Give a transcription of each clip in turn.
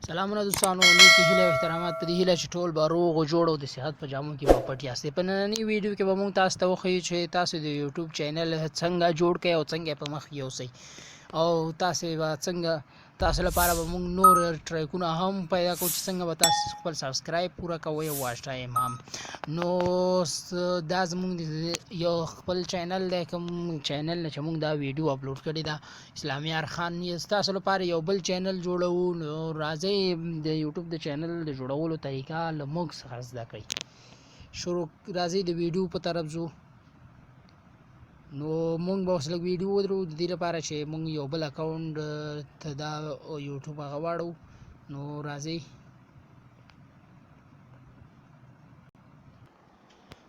سلامونه دوستانو، نیکی هیله او احترامات په دې هیله چې ټول به روغ او جوړ او د صحت په جامو کې به پټ یاستئ. په نننۍ ویډیو کې به موږ تاسو ته وښیو چې تاسو د یوټیوب چینل څنګه جوړ کړئ او څنګه په مخ یوسئ، او تاسو به څنګه تاسو لپاره به موږ نور ټریکونه هم پیدا کوو چې څنګه به تاسو خپل سبسکرایب پوره کوئ او واچ ټایم هم. نو دا زموږ یو خپل چینل دی، کوم چینل نه چې موږ دا ویډیو اپلوډ کړې ده اسلامیار خان. تاسو لپاره یو بل چینل جوړوو، نو راځئ د یوټیوب د چینل د جوړولو طریقه له موږ څخه زده کړئ. راځئ د ویډیو په طرف ځو. نو موږ به اوس لږ ویډیو ودرو د دې لپاره چې موږ یو بل اکاونټ ته دا یوټیوب هغه واړو. نو راځئ.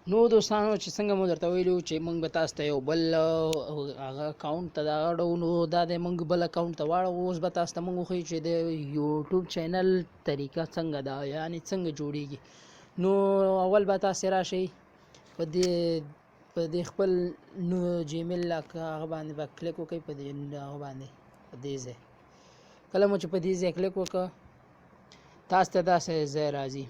نو دوستانو چې څنګه مو درته ویلو چې موږ به تاسو ته یو بل هغه اکاونټ ته دا واړو، نو دا د موږ بل اکاونټ ته واړو. اوس به تاسو ته موږ وښیو چې د یوټیوب چینل طریقه څنګه ده، یعنې څنګه جوړیږي. نو اول به تاسو راشئ په دې خپل جیمیل هغه باندې به کلیک وکړئ، په دې هغه باندې په دې ځای. کله مو چې په دې ځای کلیک وکړه، تاسو ته داسې ځای راځي.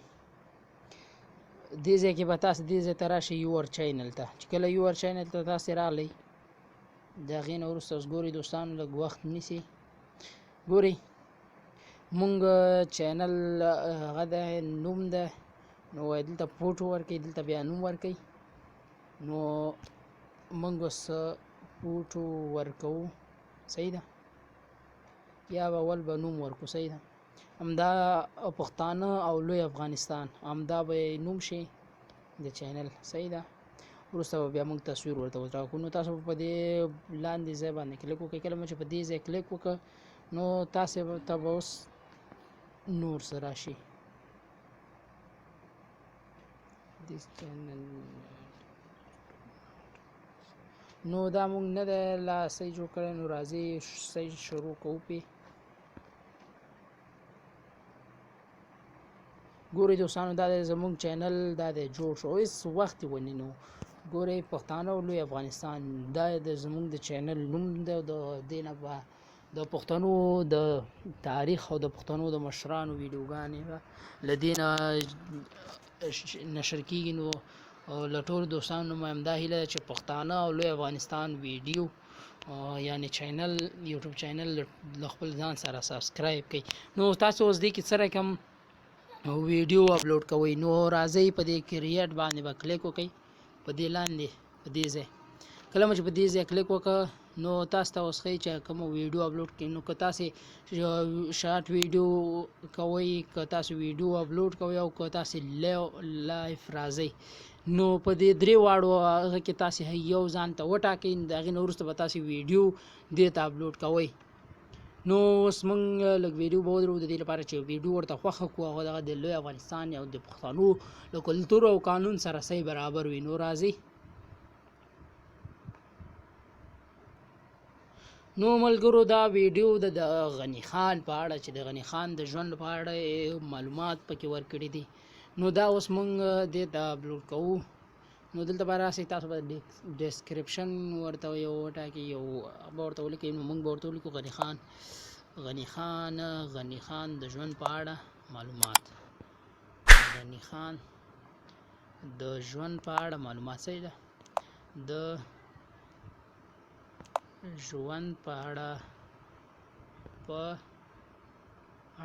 دې ځای کې به تاسو دې ځای ته راشئ، یور چینل ته. چې کله یور چینل ته تاسې راغلئ، د هغې نه وروسته اوس ګورئ دوستانو، لږ وخت نیسي. ګورئ مونږ چینل هغه دی نوم ده، نو دلته فوټو ورکوئ، دلته بیا نوم ورکوئ. نو مونږ اوس فوټو ورکوو، صحیح ده، یا به اول به نوم ورکو، صحیح ده. همدا پښتانه او لوی افغانستان، همدا به نوم شي د چینل، صحیح ده. وروسته به بیا موږ تصویر ورته وټاکو. نو تاسو په دې لاندې ځای باندې کلیک وکړئ. کله مو چې په دې ځای کلیک وکړه، نو تاسو ته به اوس نور څه راشي. نو دا موږ نه دی لا صحیح جوړ کړی، نو راځئ صحیح شروع کوو پې. ګورئ دوستانو، دا دی زموږ چینل، دا دی جوړ شو، هېڅ وخت یې ونی نو. ګورئ پښتانه او لوی افغانستان، دا د زموږ د چینل نوم دی. د دې نه به د پښتنو د تاریخ او د پښتنو د مشرانو ویډیوګانې له دې نه نشر کېږي. نو له ټولو دوستانو مې همدا هیله ده چې پښتانه او لوی افغانستان ویډیو یعنې چینل، یوټیوب چینل له خپل ځان سره سبسکرایب کړئ. نو تاسو اوس دې کې څه رقم ویډیو اپلوډ کوئ، نو راځئ په دې کریټ باندې به کلیک وکړئ، په دې لاندې په دې ځای. کله مو چې په دې ځای کلیک وکړه، نو تاسو ته اوس ښایي چې کوم ویډیو اپلوډ کړئ. نو که تاسې شارټ ویډیو کوئ، که تاسو ویډیو اپلوډ کوئ، او که تاسې لایف راځئ، نو په دې درې واړو هغه کې تاسې یو ځان ته وټاکئ. د هغې نه وروسته به تاسې ویډیو دې ته اپلوډ کوئ. نو اوس موږ لږ ویډیو به ودرو د دې لپاره چې ویډیو ورته خوښه کړو، هغه دغه د لوی افغانستان او د پښتنو له کلتور او قانون سره صحیح برابر وي. نو راځئ. نو ملګرو، دا ویډیو د غني خان په اړه چې د غني خان د ژوند په اړه معلومات پکې ورکړي دي. نو دا اوس موږ دې ته اپلوډ کوو. نو دلته به راسئ، تاسو به ډسکرپشن ورته یو وټاکئ، یو به ورته ولیکئ. نو موږ به ورته ولیکو غني خان د ژوند په اړه معلومات. غني خان د ژوند په اړه معلومات، صحیح ده. د ژوند په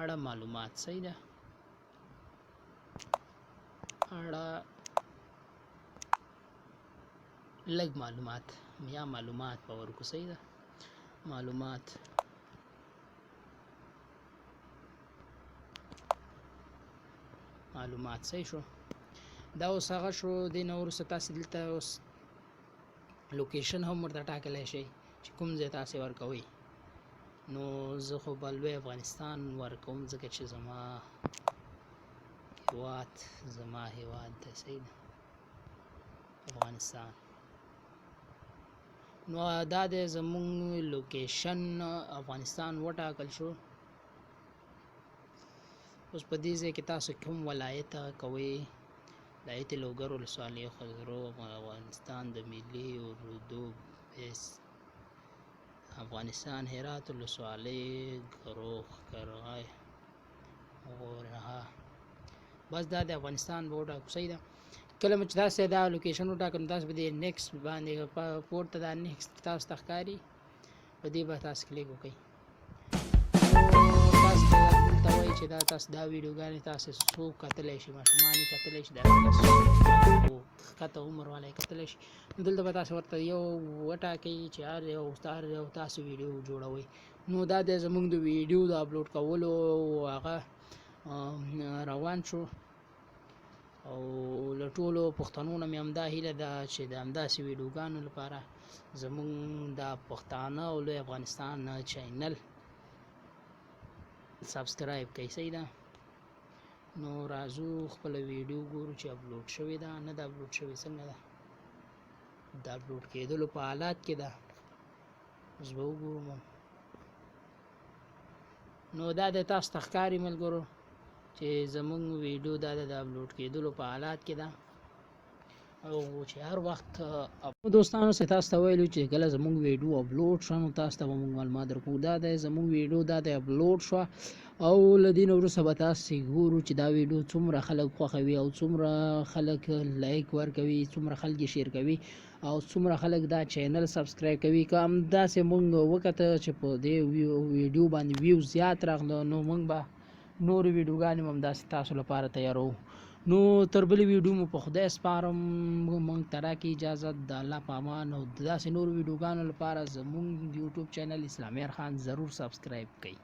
اړه معلومات، صحیح ده. لږ معلومات یا معلومات به ورکو، صحیح ده. معلومات صحیح شو. دا اوس هغه شو. دې نه وروسته تاسې دلته اوس لوکیشن هم ورته ټاکلی شئ چې کوم ځای تاسې ورکوئ. نو زه خو به لوی افغانستان ورکوم، ځکه چې زما هیواد دی، صحیح ده، افغانستان. نو دا دی زموږ لوکیشن، افغانستان وټاکل شو. اوس په دې ځای کې تاسو کوم ولایت کوئ، ولایت لوګر ولسوالۍ خضرو، افغانستان د ملي اردو بیس، افغانستان هرات ولسوالۍ ګروخ قرغای اور بس دا د افغانستان به وټاکو صحیح ده کله چې تاسو دا لوکیشن وټاکم تاسو به د نیکسټ باندې پورته دا نیکسټ تاسو ته ښکاري په دې به تاسو کلیک وکړئ تاسو ته وایي چې دا تاسو دا ویډیوګانې تاسو څوک کتلی شي ماشومان یې کتلی شي ښکته عمر والا یې کتلی شي نو دلته به تاسو ورته یو وټاکئ چې هر یو تاسو ویډیو جوړوئ نو دا د زموږ د ویډیو د اپلوډ کولو هغه روان شو او له ټولو پښتنو نه مې همدا هیله ده چې د همداسې ویډیوګانو لپاره زموږ د پښتانه او لوی افغانستان چینل سبسکرایب کړئ صحیح ده نو راځو خپله ویډیو ګورو چې اپلوډ شوې ده نه ده اپلوډ شوې څنګه ده د اپلوډ کېدلو په حالات کې ده اوس به وګورو نو دا د تاسو ته ښکاري ملګرو چې زموږ ویډیو دا د اپلوډ کېدلو په حالات کې ده او چې هر وخت دوستانو سه تاسو ته ویلو چې کله زموږ ویډیو اپلوډ شو نو تاسو ته به موږ معلومات درکو دا د زموږ ویډیو دا د اپلوډ شو او له دې نه وروسته به تاسو ګورو چې دا ویډیو څومره خلک خوښوي او څومره خلک لایک ورکوي څومره خلک شیر کوي او څومره خلک دا چینل سبسکرایب کوي که همداسې موږ وکته چې په دې ویډیو باندې ویو زیات راغله نو موږ به نور ویډیوګانې هم همداسې تاسو لپاره تیارو نو تر بلې ویډیو مو په خدای سپارم موږ ته راکړي اجازه د الله په امان او داسې نور ویډیوګانو لپاره زموږ یوټیوب چینل اسلامي خان ضرور سبسکرایب کړئ